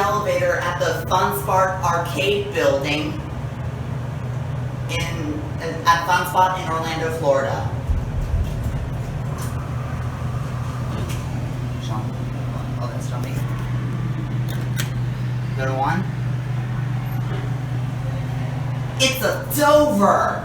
elevator at the Fun Spot Arcade building at Fun Spot in Orlando, Florida. Oh, that's not me. Go to 1. It's a Dover.